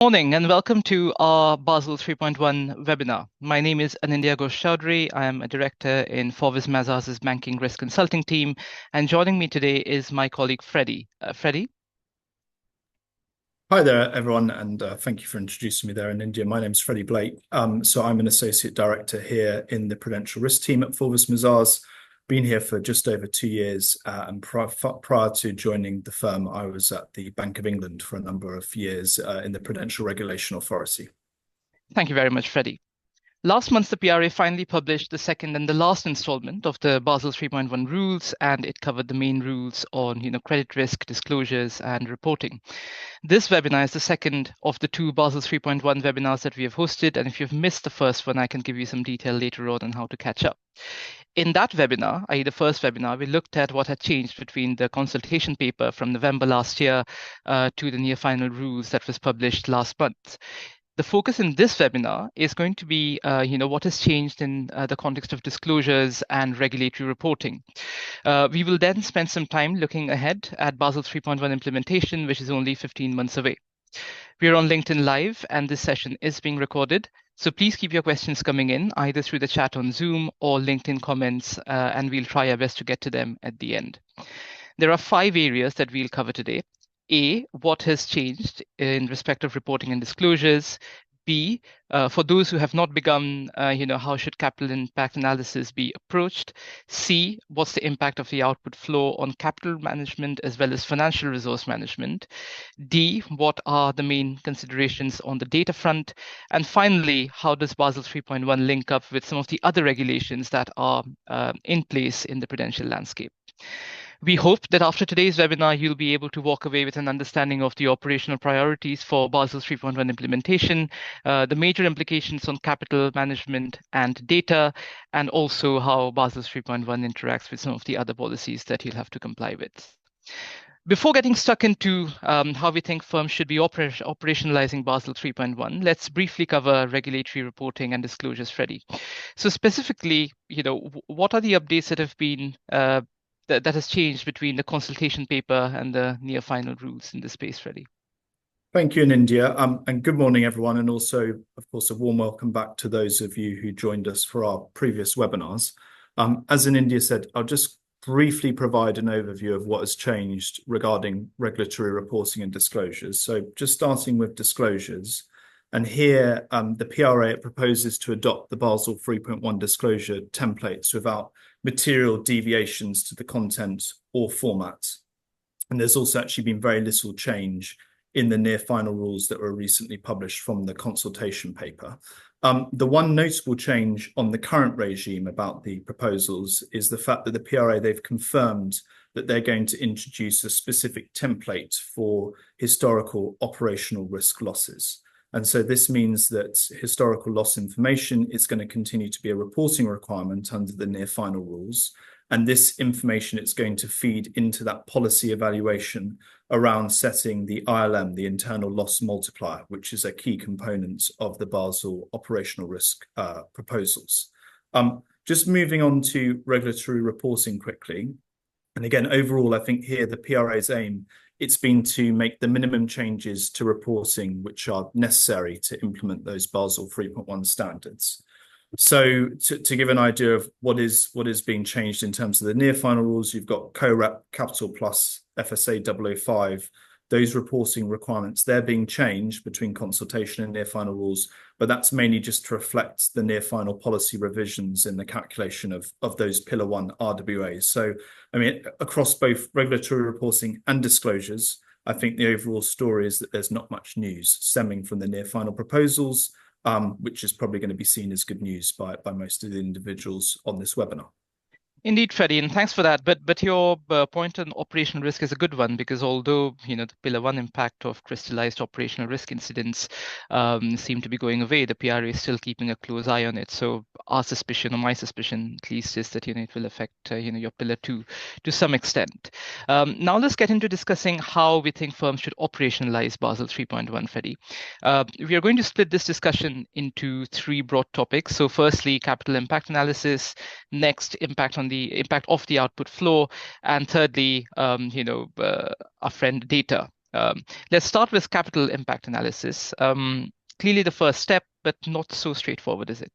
Morning and welcome to our Basel 3.1 webinar. My name is Anindya Ghosh Chowdhury. I am a director in Forvis Mazars' Banking Risk Consulting team, and joining me today is my colleague Freddie. Freddie? Hi there, everyone, and thank you for introducing me there in India. My name is Freddie Blake. So I'm an associate director here in the Prudential Risk team at Forvis Mazars. Been here for just over 2 years, and prior to joining the firm, I was at the Bank of England for a number of years in the Prudential Regulation Authority. Thank you very much, Freddie. Last month, the PRA finally published the second and the last installment of the Basel 3.1 rules, and it covered the main rules on, credit risk, disclosures, and reporting. This webinar is the second of the two Basel 3.1 webinars that we have hosted, and if you've missed the first one, I can give you some detail later on how to catch up. In that webinar, i.e. the first webinar, we looked at what had changed between the consultation paper from November last year to the near final rules that was published last month. The focus in this webinar is going to be, what has changed in the context of disclosures and regulatory reporting. We will then spend some time looking ahead at Basel 3.1 implementation, which is only 15 months away. We are on LinkedIn Live, and this session is being recorded. So please keep your questions coming in, either through the chat on Zoom or LinkedIn comments, and we'll try our best to get to them at the end. There are 5 areas that we'll cover today. A, what has changed in respect of reporting and disclosures? B, for those who have not begun, how should capital impact analysis be approached? C, what's the impact of the output flow on capital management as well as financial resource management? D, what are the main considerations on the data front? And finally, how does Basel 3.1 link up with some of the other regulations that are in place in the prudential landscape? We hope that after today's webinar, you'll be able to walk away with an understanding of the operational priorities for Basel 3.1 implementation, the major implications on capital management and data, and also how Basel 3.1 interacts with some of the other policies that you'll have to comply with. Before getting stuck into how we think firms should be operationalizing Basel 3.1, let's briefly cover regulatory reporting and disclosures, Freddie. So specifically, what are the updates that have been that has changed between the consultation paper and the near final rules in this space, Freddie? Thank you, India, and good morning, everyone, and also, of course, a warm welcome back to those of you who joined us for our previous webinars. As India said, I'll just briefly provide an overview of what has changed regarding regulatory reporting and disclosures. So just starting with disclosures, and here the PRA proposes to adopt the Basel 3.1 disclosure templates without material deviations to the content or format. And there's also actually been very little change in the near final rules that were recently published from the consultation paper. The one notable change on the current regime about the proposals is the fact that the PRA, they've confirmed that they're going to introduce a specific template for historical operational risk losses. And so this means that historical loss information is going to continue to be a reporting requirement under the near final rules. And this information, it's going to feed into that policy evaluation around setting the ILM, the internal loss multiplier, which is a key component of the Basel operational risk proposals. Just moving on to regulatory reporting quickly. And again, overall, I think here the PRA's aim, it's been to make the minimum changes to reporting which are necessary to implement those Basel 3.1 standards. So to give an idea of what is being changed in terms of the near final rules, you've got co-rep capital plus FSA 005. Those reporting requirements, they're being changed between consultation and near final rules, but that's mainly just to reflect the near final policy revisions in the calculation of those Pillar 1 RWAs. So, I mean, across both regulatory reporting and disclosures, I think the overall story is that there's not much news stemming from the near final proposals, which is probably going to be seen as good news by most of the individuals on this webinar. Indeed, Freddie, and thanks for that. But your point on operational risk is a good one, because although the Pillar 1 impact of crystallized operational risk incidents seem to be going away, the PRA is still keeping a close eye on it. So our suspicion, or my suspicion at least, is that it will affect your Pillar 2 to some extent. Now let's get into discussing how we think firms should operationalize Basel 3.1, Freddie. We are going to split this discussion into 3 broad topics. So firstly, capital impact analysis. Next, impact of the output flow, and thirdly, our friend data. Let's start with capital impact analysis. Clearly the first step, but not so straightforward, is it?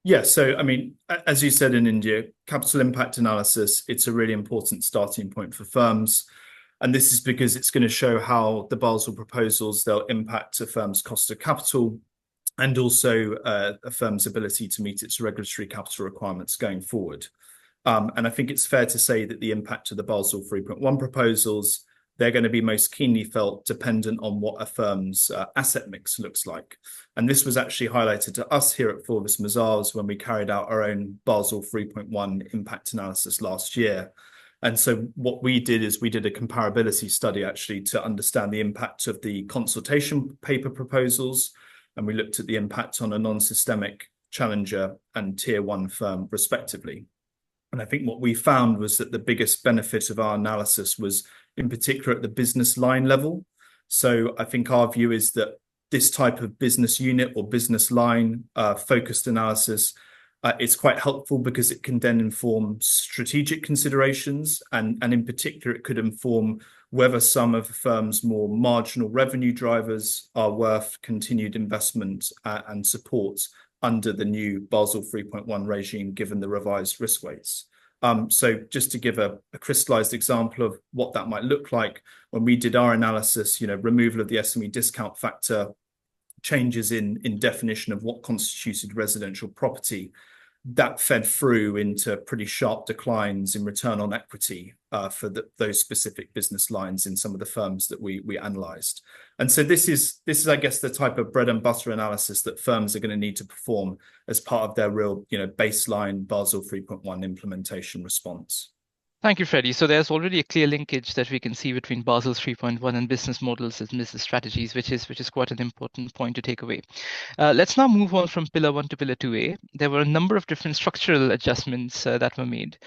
Yeah, so I mean, as you said in India, capital impact analysis, it's a really important starting point for firms. And this is because it's going to show how the Basel proposals, they'll impact a firm's cost of capital and also a firm's ability to meet its regulatory capital requirements going forward. And I think it's fair to say that the impact of the Basel 3.1 proposals, they're going to be most keenly felt dependent on what a firm's asset mix looks like. And this was actually highlighted to us here at Forvis Mazars when we carried out our own Basel 3.1 impact analysis last year. And so what we did is we did a comparability study actually to understand the impact of the consultation paper proposals. And we looked at the impact on a non-systemic challenger and tier one firm respectively. And I think what we found was that the biggest benefit of our analysis was in particular at the business line level. So I think our view is that this type of business unit or business line focused analysis, it's quite helpful because it can then inform strategic considerations. And in particular, it could inform whether some of the firm's more marginal revenue drivers are worth continued investment and support under the new Basel 3.1 regime, given the revised risk weights. So just to give a crystallized example of what that might look like, when we did our analysis, removal of the SME discount factor, changes in definition of what constituted residential property, that fed through into pretty sharp declines in return on equity for those specific business lines in some of the firms that we analysed. And so this is, I guess, the type of bread and butter analysis that firms are going to need to perform as part of their real, baseline Basel 3.1 implementation response. Thank you, Freddie. So there's already a clear linkage that we can see between Basel 3.1 and business models and business strategies, which is quite an important point to take away. Let's now move on from Pillar 1 to Pillar 2A. There were a number of different structural adjustments that were made.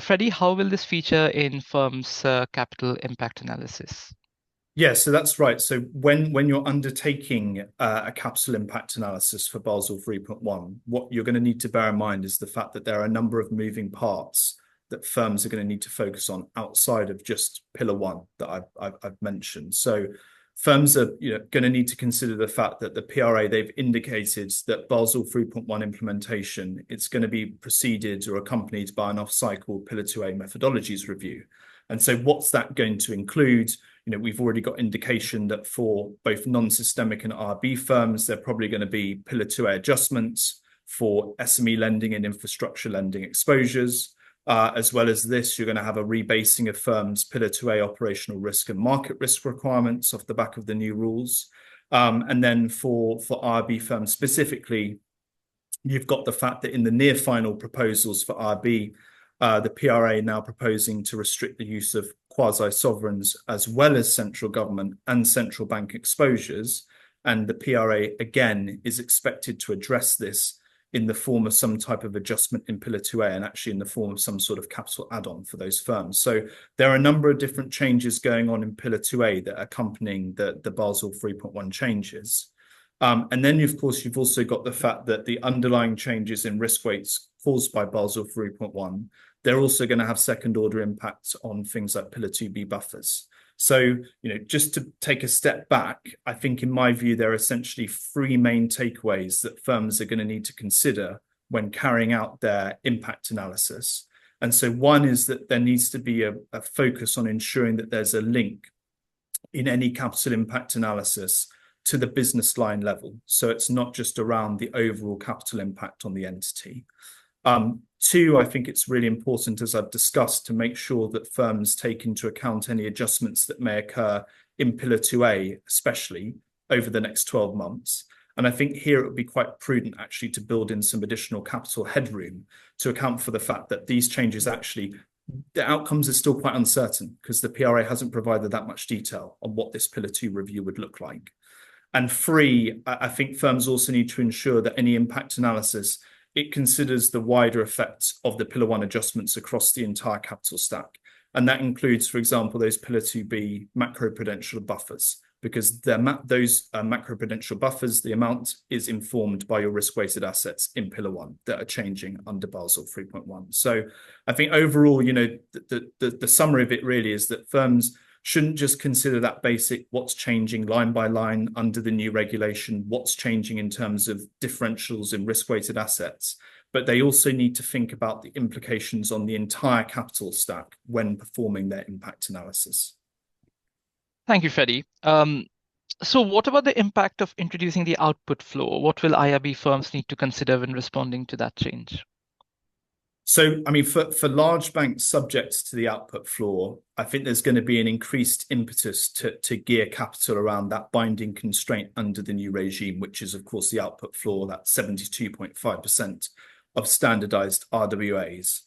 Freddie, how will this feature in firms' capital impact analysis? Yeah, so that's right. So when you're undertaking a capital impact analysis for Basel 3.1, what you're going to need to bear in mind is the fact that there are a number of moving parts that firms are going to need to focus on outside of just Pillar 1 that I've mentioned. So firms are going to need to consider the fact that the PRA, they've indicated that Basel 3.1 implementation, it's going to be preceded or accompanied by an off-cycle Pillar 2A methodologies review. And so what's that going to include? We've already got indication that for both non-systemic and IRB firms, they're probably going to be Pillar 2A adjustments for SME lending and infrastructure lending exposures. As well as this, you're going to have a rebasing of firms' Pillar 2A operational risk and market risk requirements off the back of the new rules. And then for IRB firms specifically, you've got the fact that in the near final proposals for IRB, the PRA now proposing to restrict the use of quasi-sovereigns as well as central government and central bank exposures. And the PRA, again, is expected to address this in the form of some type of adjustment in Pillar 2A and actually in the form of some sort of capital add-on for those firms. So there are a number of different changes going on in Pillar 2A that are accompanying the Basel 3.1 changes. And then, of course, you've also got the fact that the underlying changes in risk weights caused by Basel 3.1, they're also going to have second-order impacts on things like Pillar 2B buffers. So, just to take a step back, I think in my view, there are essentially three main takeaways that firms are going to need to consider when carrying out their impact analysis. And so one is that there needs to be a focus on ensuring that there's a link in any capital impact analysis to the business line level. So it's not just around the overall capital impact on the entity. Two, I think it's really important, as I've discussed, to make sure that firms take into account any adjustments that may occur in Pillar 2A, especially over the next 12 months. And I think here it would be quite prudent actually to build in some additional capital headroom to account for the fact that these changes actually, the outcomes are still quite uncertain because the PRA hasn't provided that much detail on what this Pillar 2 review would look like. And three, I think firms also need to ensure that any impact analysis, it considers the wider effects of the Pillar 1 adjustments across the entire capital stack. And that includes, for example, those Pillar 2B macroprudential buffers, because those macroprudential buffers, the amount is informed by your risk-weighted assets in Pillar 1 that are changing under Basel 3.1. So I think overall, the summary of it really is that firms shouldn't just consider that basic what's changing line by line under the new regulation, what's changing in terms of differentials in risk-weighted assets, but they also need to think about the implications on the entire capital stack when performing their impact analysis. Thank you, Freddie. So what about the impact of introducing the output floor? What will IRB firms need to consider when responding to that change? So, I mean, for large banks subject to the output floor, I think there's going to be an increased impetus to gear capital around that binding constraint under the new regime, which is, of course, the output floor, that 72.5% of standardized RWAs.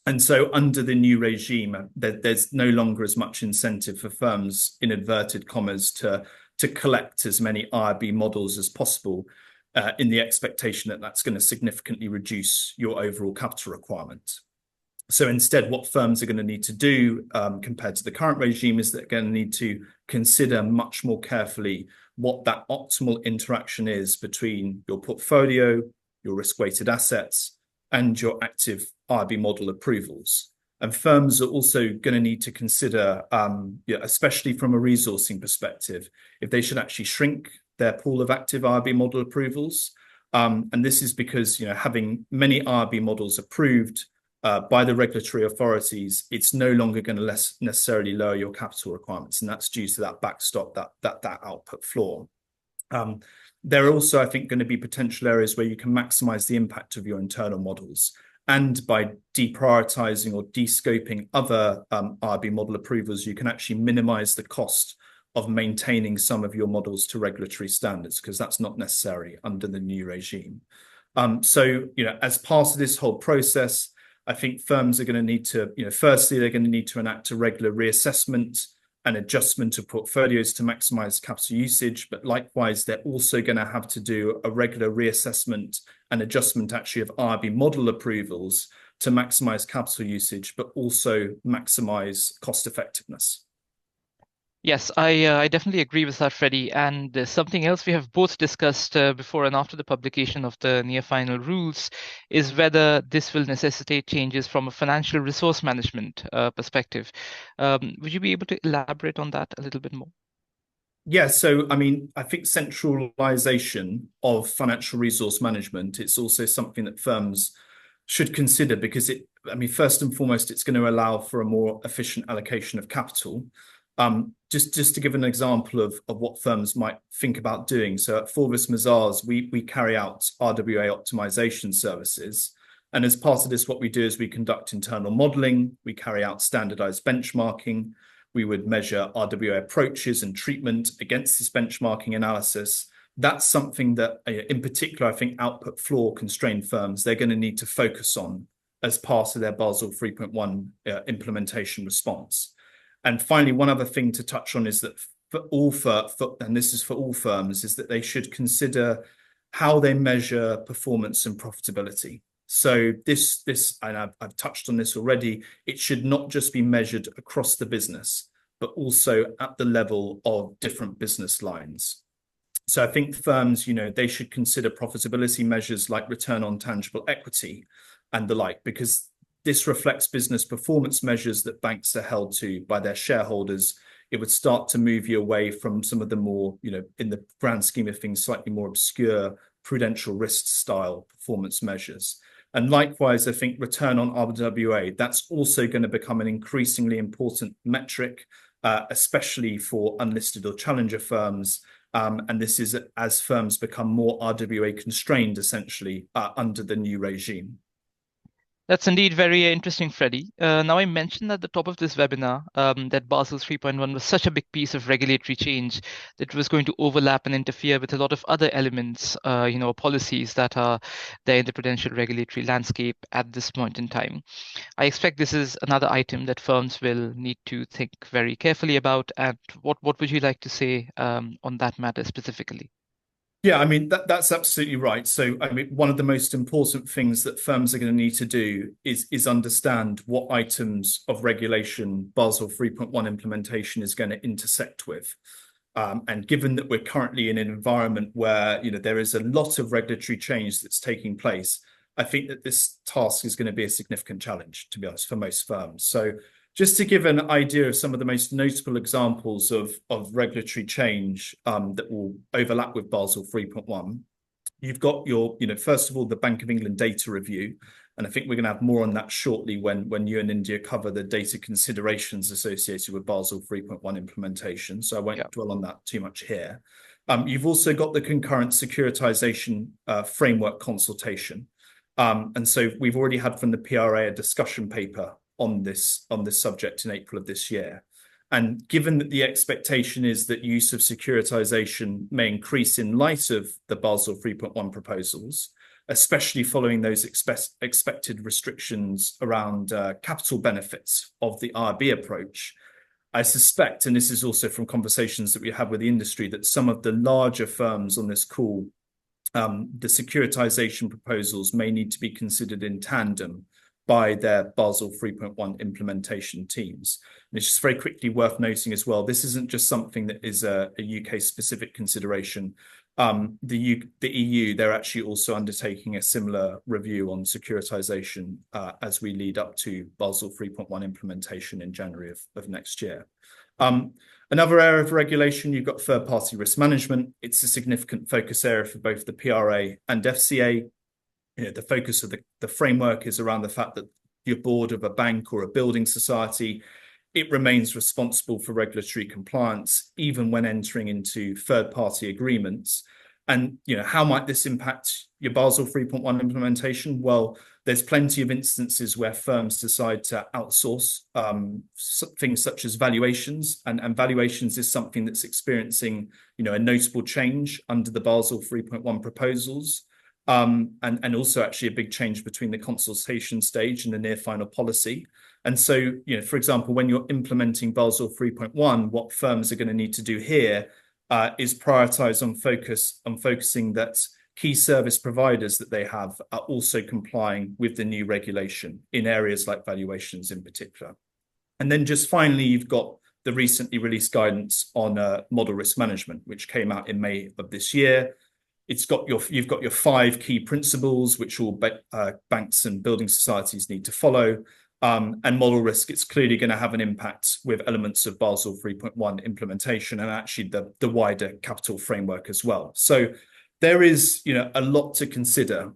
And so under the new regime, there's no longer as much incentive for firms, in inverted commas, to collect as many IRB models as possible, in the expectation that that's going to significantly reduce your overall capital requirement. So instead, what firms are going to need to do, compared to the current regime, is they're going to need to consider much more carefully what that optimal interaction is between your portfolio, your risk-weighted assets, and your active IRB model approvals. And firms are also going to need to consider, especially from a resourcing perspective, if they should actually shrink their pool of active IRB model approvals. And this is because, having many IRB models approved by the regulatory authorities, it's no longer going to necessarily lower your capital requirements. And that's due to that backstop, that output floor. There are also, I think, going to be potential areas where you can maximize the impact of your internal models. And by deprioritizing or descoping other IRB model approvals, you can actually minimize the cost of maintaining some of your models to regulatory standards, because that's not necessary under the new regime. So, as part of this whole process, I think firms are going to need to, firstly, they're going to need to enact a regular reassessment and adjustment of portfolios to maximize capital usage. But likewise, they're also going to have to do a regular reassessment and adjustment actually of IRB model approvals to maximize capital usage, but also maximize cost effectiveness. Yes, I definitely agree with that, Freddie. And something else we have both discussed before and after the publication of the near final rules is whether this will necessitate changes from a financial resource management perspective. Would you be able to elaborate on that a little bit more? Yeah, so I mean, I think centralization of financial resource management, it's also something that firms should consider, because first and foremost, it's going to allow for a more efficient allocation of capital. Just to give an example of what firms might think about doing. So at Forvis Mazars, we carry out RWA optimization services. And as part of this, what we do is we conduct internal modeling, we carry out standardized benchmarking, we would measure RWA approaches and treatment against this benchmarking analysis. That's something that, in particular, I think output floor constrained firms, they're going to need to focus on as part of their Basel 3.1 implementation response. And finally, one other thing to touch on is that and this is for all firms, is that they should consider how they measure performance and profitability. So this, and I've touched on this already, it should not just be measured across the business, but also at the level of different business lines. So I think firms, they should consider profitability measures like return on tangible equity and the like, because this reflects business performance measures that banks are held to by their shareholders. It would start to move you away from some of the more, in the grand scheme of things, slightly more obscure prudential risk style performance measures. And likewise, I think return on RWA, that's also going to become an increasingly important metric, especially for unlisted or challenger firms. And this is as firms become more RWA constrained, essentially, under the new regime. That's indeed very interesting, Freddie. Now, I mentioned at the top of this webinar that Basel 3.1 was such a big piece of regulatory change that it was going to overlap and interfere with a lot of other elements, policies that are there in the prudential regulatory landscape at this point in time. I expect this is another item that firms will need to think very carefully about. And what would you like to say on that matter specifically? Yeah, I mean, that's absolutely right. So, I mean, one of the most important things that firms are going to need to do is understand what items of regulation Basel 3.1 implementation is going to intersect with. And given that we're currently in an environment where, there is a lot of regulatory change that's taking place, I think that this task is going to be a significant challenge, to be honest, for most firms. So just to give an idea of some of the most notable examples of regulatory change that will overlap with Basel 3.1, you've got your, first of all, the Bank of England data review. And I think we're going to have more on that shortly when you and India cover the data considerations associated with Basel 3.1 implementation. So I won't dwell on that too much here. You've also got the concurrent securitization framework consultation. And so we've already had from the PRA a discussion paper on this subject in April of this year. And given that the expectation is that use of securitization may increase in light of the Basel 3.1 proposals, especially following those expected restrictions around capital benefits of the IRB approach, I suspect, and this is also from conversations that we have with the industry, that some of the larger firms on this call, the securitization proposals may need to be considered in tandem by their Basel 3.1 implementation teams. And it's just very quickly worth noting as well, this isn't just something that is a UK-specific consideration. The EU, they're actually also undertaking a similar review on securitization as we lead up to Basel 3.1 implementation in January of next year. Another area of regulation, you've got third-party risk management. It's a significant focus area for both the PRA and FCA. The focus of the framework is around the fact that your board of a bank or a building society, it remains responsible for regulatory compliance, even when entering into third-party agreements. And how might this impact your Basel 3.1 implementation? Well, there's plenty of instances where firms decide to outsource things such as valuations, and valuations is something that's experiencing a notable change under the Basel 3.1 proposals. And also actually a big change between the consultation stage and the near final policy. And so, for example, when you're implementing Basel 3.1, what firms are going to need to do here is prioritize on focusing that key service providers that they have are also complying with the new regulation in areas like valuations in particular. And then just finally, you've got the recently released guidance on model risk management, which came out in May of this year. You've got your 5 key principles, which all banks and building societies need to follow. And model risk, it's clearly going to have an impact with elements of Basel 3.1 implementation and actually the wider capital framework as well. So there is, a lot to consider.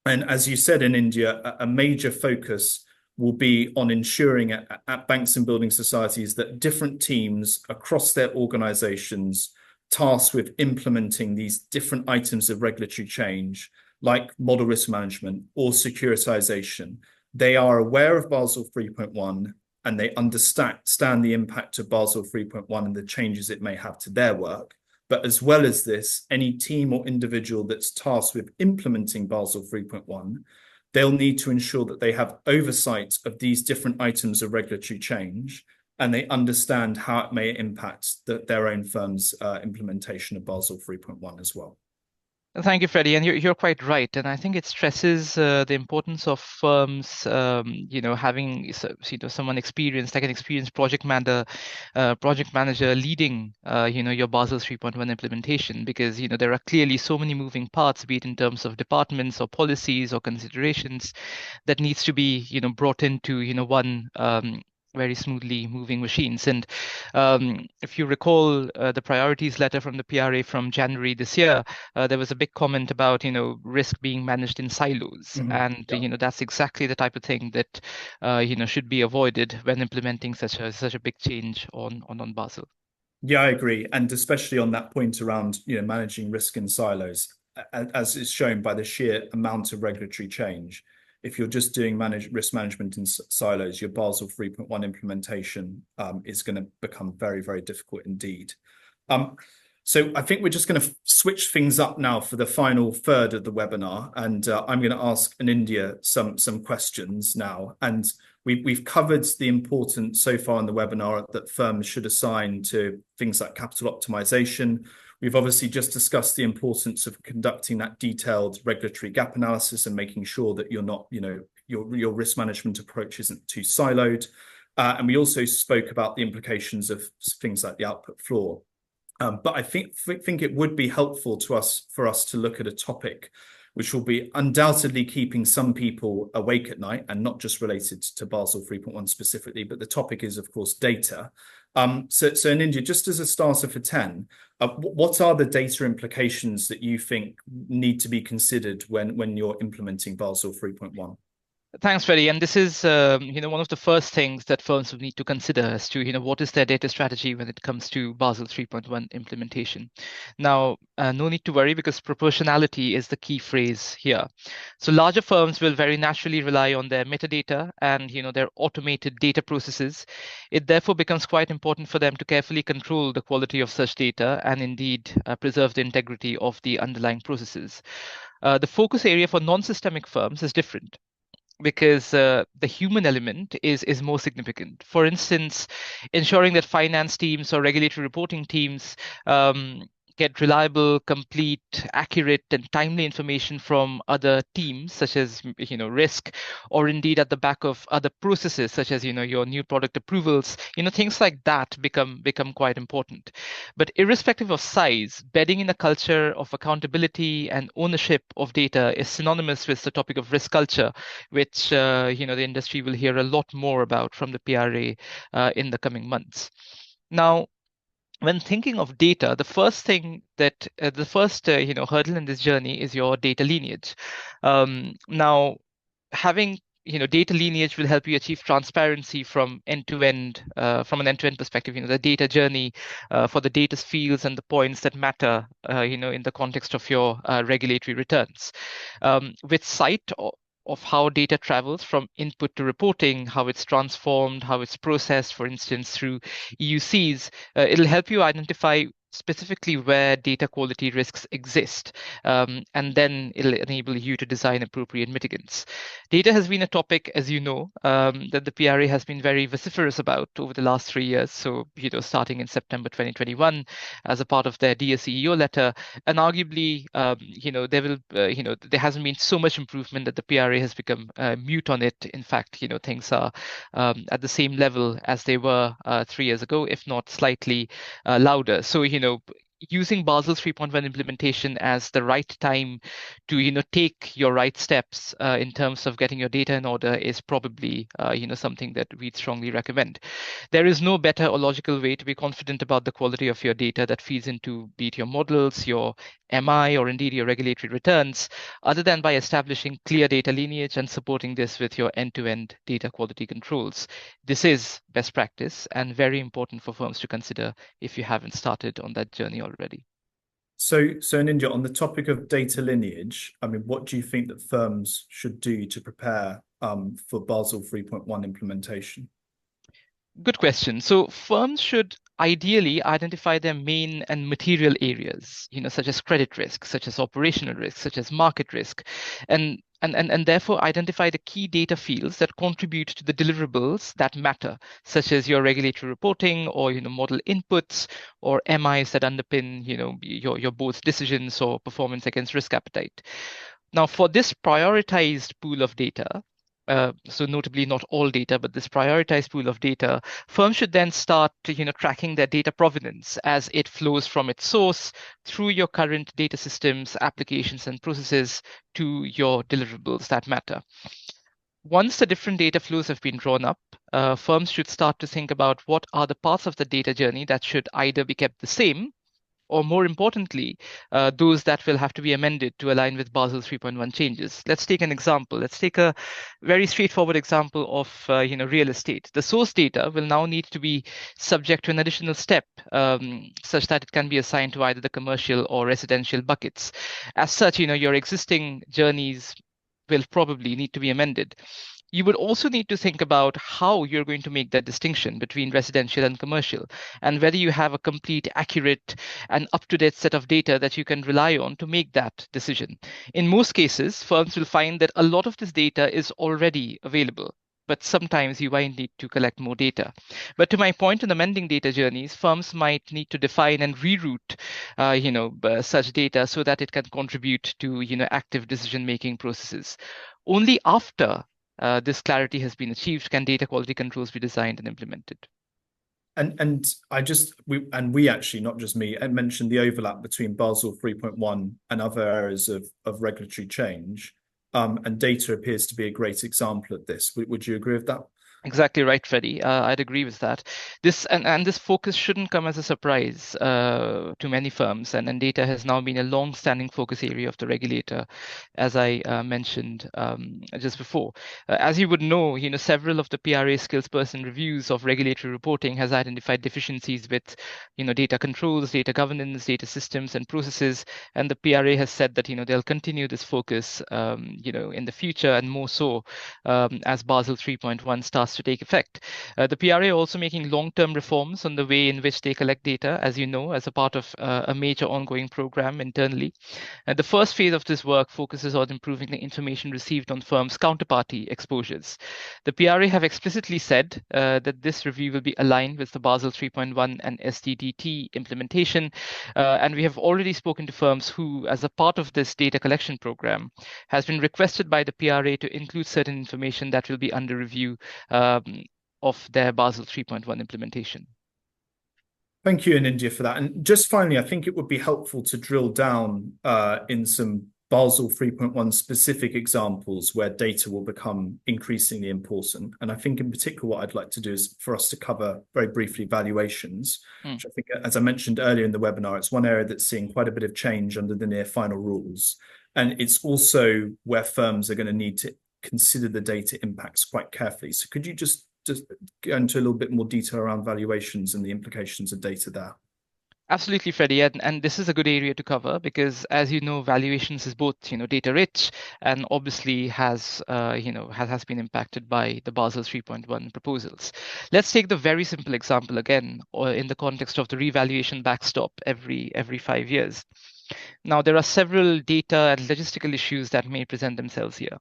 And as you said, in India, a major focus will be on ensuring at banks and building societies that different teams across their organizations tasked with implementing these different items of regulatory change, like model risk management or securitization, they are aware of Basel 3.1 and they understand the impact of Basel 3.1 and the changes it may have to their work. But as well as this, any team or individual that's tasked with implementing Basel 3.1, they'll need to ensure that they have oversight of these different items of regulatory change and they understand how it may impact their own firm's implementation of Basel 3.1 as well. Thank you, Freddie. And you're quite right. And I think it stresses the importance of firms, having someone experienced, like an experienced project manager leading, your Basel 3.1 implementation, because there are clearly so many moving parts, be it in terms of departments or policies or considerations, that needs to be brought into one very smoothly moving machines. And if you recall the priorities letter from the PRA from January this year, there was a big comment about risk being managed in silos, and that's exactly the type of thing that should be avoided when implementing such a big change on Basel. Yeah, I agree, and especially on that point around managing risk in silos, as is shown by the sheer amount of regulatory change. If you're just doing risk management in silos, your Basel 3.1 implementation is going to become very, very difficult indeed. So I think we're just going to switch things up now for the final third of the webinar, and I'm going to ask India some questions now. And we've covered the importance so far in the webinar that firms should assign to things like capital optimization. We've obviously just discussed the importance of conducting that detailed regulatory gap analysis and making sure that you're not, your risk management approach isn't too siloed. And we also spoke about the implications of things like the output floor. But I think it would be helpful for us to look at a topic which will be undoubtedly keeping some people awake at night, and not just related to Basel 3.1 specifically, but the topic is, of course, data. So in India, just as a starter for 10, what are the data implications that you think need to be considered when you're implementing Basel 3.1? Thanks, Freddie. And this is, one of the first things that firms will need to consider as to, what is their data strategy when it comes to Basel 3.1 implementation. Now, no need to worry because proportionality is the key phrase here. So larger firms will very naturally rely on their metadata and, their automated data processes. It therefore becomes quite important for them to carefully control the quality of such data and indeed preserve the integrity of the underlying processes. The focus area for non-systemic firms is different because the human element is more significant. For instance, ensuring that finance teams or regulatory reporting teams get reliable, complete, accurate, and timely information from other teams, such as risk, or indeed at the back of other processes, such as your new product approvals. Things like that become quite important. But irrespective of size, bedding in a culture of accountability and ownership of data is synonymous with the topic of risk culture, which the industry will hear a lot more about from the PRA in the coming months. Now, when thinking of data, the first thing that the first hurdle in this journey is your data lineage. Now, having data lineage will help you achieve transparency from end to end, from an end-to-end perspective. The data journey for the data fields and the points that matter, in the context of your regulatory returns. With sight of how data travels from input to reporting, how it's transformed, how it's processed, for instance, through EUCs, it'll help you identify specifically where data quality risks exist, and then it'll enable you to design appropriate mitigants. Data has been a topic, as you know, that the PRA has been very vociferous about over the last 3 years. So, starting in September 2021, as a part of their Dear CEO letter, and arguably, there hasn't been so much improvement that the PRA has become mute on it. In fact, things are at the same level as they were 3 years ago, if not slightly louder. So, using Basel 3.1 implementation as the right time to, take your right steps in terms of getting your data in order is probably, something that we'd strongly recommend. There is no better or logical way to be confident about the quality of your data that feeds into, be it your models, your MI, or indeed your regulatory returns, other than by establishing clear data lineage and supporting this with your end-to-end data quality controls. This is best practice and very important for firms to consider if you haven't started on that journey already. So in India, on the topic of data lineage, I mean, what do you think that firms should do to prepare for Basel 3.1 implementation? Good question. So firms should ideally identify their main and material areas, such as credit risk, such as operational risk, such as market risk, and therefore identify the key data fields that contribute to the deliverables that matter, such as your regulatory reporting or model inputs or MIs that underpin your board's decisions or performance against risk appetite. Now, for this prioritized pool of data, so notably not all data, but this prioritized pool of data, firms should then start tracking their data provenance as it flows from its source through your current data systems, applications, and processes to your deliverables that matter. Once the different data flows have been drawn up, firms should start to think about what are the parts of the data journey that should either be kept the same, or more importantly, those that will have to be amended to align with Basel 3.1 changes. Let's take an example. Let's take a very straightforward example of real estate. The source data will now need to be subject to an additional step, such that it can be assigned to either the commercial or residential buckets. As such, your existing journeys will probably need to be amended. You would also need to think about how you're going to make that distinction between residential and commercial, and whether you have a complete, accurate, and up-to-date set of data that you can rely on to make that decision. In most cases, firms will find that a lot of this data is already available, but sometimes you might need to collect more data. But to my point on amending data journeys, firms might need to define and reroute, such data so that it can contribute to, active decision-making processes. Only after this clarity has been achieved can data quality controls be designed and implemented. And we actually, not just me, I mentioned the overlap between Basel 3.1 and other areas of regulatory change. And data appears to be a great example of this. Would you agree with that? Exactly right, Freddie. I'd agree with that. And this focus shouldn't come as a surprise to many firms, and data has now been a long-standing focus area of the regulator, as I mentioned just before. As you would know, several of the PRA skills person reviews of regulatory reporting has identified deficiencies with, data controls, data governance, data systems, and processes, and the PRA has said that they'll continue this focus, in the future, and more so as Basel 3.1 starts to take effect. The PRA also making long-term reforms on the way in which they collect data, as you know, as a part of a major ongoing program internally. The first phase of this work focuses on improving the information received on firms' counterparty exposures. The PRA have explicitly said that this review will be aligned with the Basel 3.1 and SDDT implementation, and we have already spoken to firms who, as a part of this data collection program, has been requested by the PRA to include certain information that will be under review of their Basel 3.1 implementation. Thank you, in India, for that. And just finally, I think it would be helpful to drill down in some Basel 3.1 specific examples where data will become increasingly important. And I think in particular, what I'd like to do is for us to cover very briefly valuations, which I think, as I mentioned earlier in the webinar, it's one area that's seeing quite a bit of change under the near final rules. And it's also where firms are going to need to consider the data impacts quite carefully. So could you just go into a little bit more detail around valuations and the implications of data there? Absolutely, Freddie, and this is a good area to cover because, as you know, valuations is both data rich and obviously has has been impacted by the Basel 3.1 proposals. Let's take the very simple example again, or in the context of the revaluation backstop every 5 years. Now, there are several data and logistical issues that may present themselves here.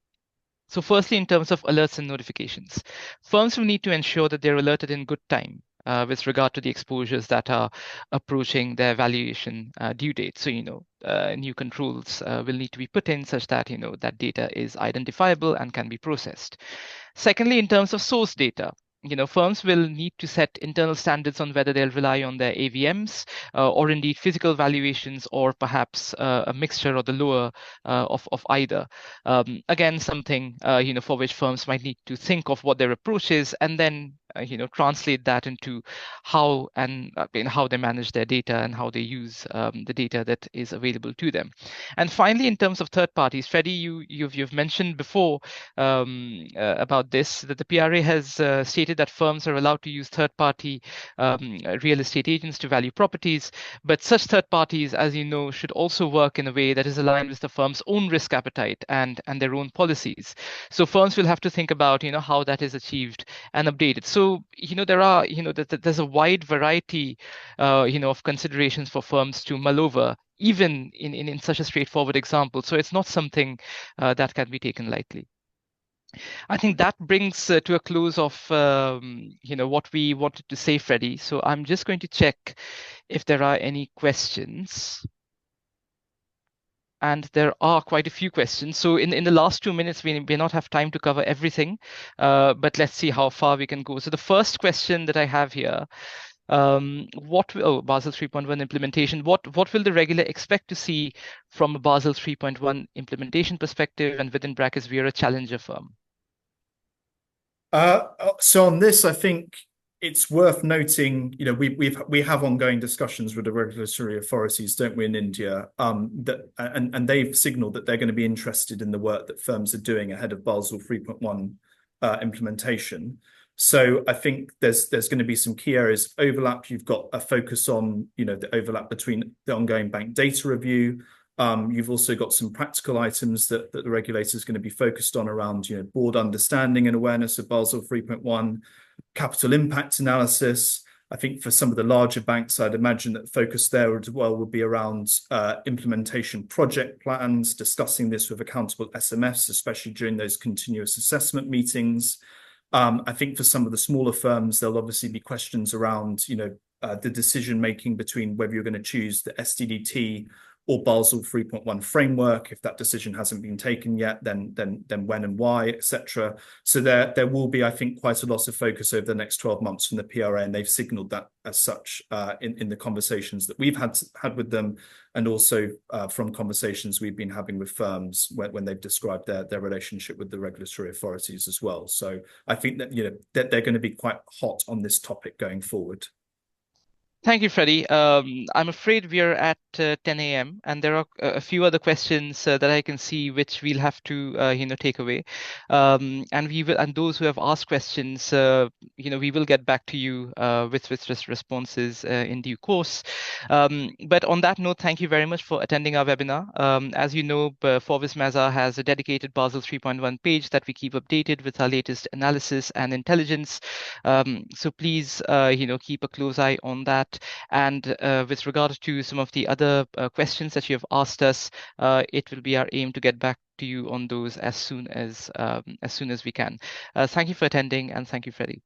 So firstly, in terms of alerts and notifications, firms will need to ensure that they're alerted in good time with regard to the exposures that are approaching their valuation due date. So, new controls will need to be put in such that, that data is identifiable and can be processed. Secondly, in terms of source data, firms will need to set internal standards on whether they'll rely on their AVMs or indeed physical valuations, or perhaps a mixture or the lower of either. Again, something for which firms might need to think of what their approach is, and then translate that into how how they manage their data and how they use the data that is available to them. And finally, in terms of third parties, Freddie, you've mentioned before about this, that the PRA has stated that firms are allowed to use third party real estate agents to value properties, but such third parties, as you know, should also work in a way that is aligned with the firm's own risk appetite and their own policies. So firms will have to think about how that is achieved and updated. So there are there's a wide variety of considerations for firms to mull over, even in such a straightforward example. So it's not something that can be taken lightly. I think that brings to a close of what we wanted to say, Freddie. So I'm just going to check if there are any questions. And there are quite a few questions. So in the last 2 minutes, we may not have time to cover everything, but let's see how far we can go. So the first question that I have here, Basel 3.1 implementation, what will the regulator expect to see from a Basel 3.1 implementation perspective? And within brackets, we are a challenger firm. So on this, I think it's worth noting, we have ongoing discussions with the regulatory authorities, don't we, in India, and they've signaled that they're going to be interested in the work that firms are doing ahead of Basel 3.1 implementation. So I think there's going to be some key areas of overlap. You've got a focus on, the overlap between the ongoing bank data review. You've also got some practical items that the regulator is going to be focused on around, board understanding and awareness of Basel 3.1, capital impact analysis. I think for some of the larger banks, I'd imagine that focus there as well would be around implementation project plans, discussing this with accountable SMFs, especially during those continuous assessment meetings. I think for some of the smaller firms, there'll obviously be questions around, the decision making between whether you're going to choose the SDDT or Basel 3.1 framework. If that decision hasn't been taken yet, then when and why, etc. So there will be, I think, quite a lot of focus over the next 12 months from the PRA, and they've signalled that as such in the conversations that we've had with them, and also from conversations we've been having with firms when they've described their relationship with the regulatory authorities as well. So I think that that they're going to be quite hot on this topic going forward. Thank you, Freddie. I'm afraid we are at 10 a.m. and there are a few other questions that I can see which we'll have to take away. And we will, and those who have asked questions, we will get back to you with responses in due course. But on that note, thank you very much for attending our webinar. As you know, Forbes Mazars has a dedicated Basel 3.1 page that we keep updated with our latest analysis and intelligence. So please, keep a close eye on that. And with regard to some of the other questions that you have asked us, it will be our aim to get back to you on those as soon as we can. Thank you for attending, and thank you, Freddie.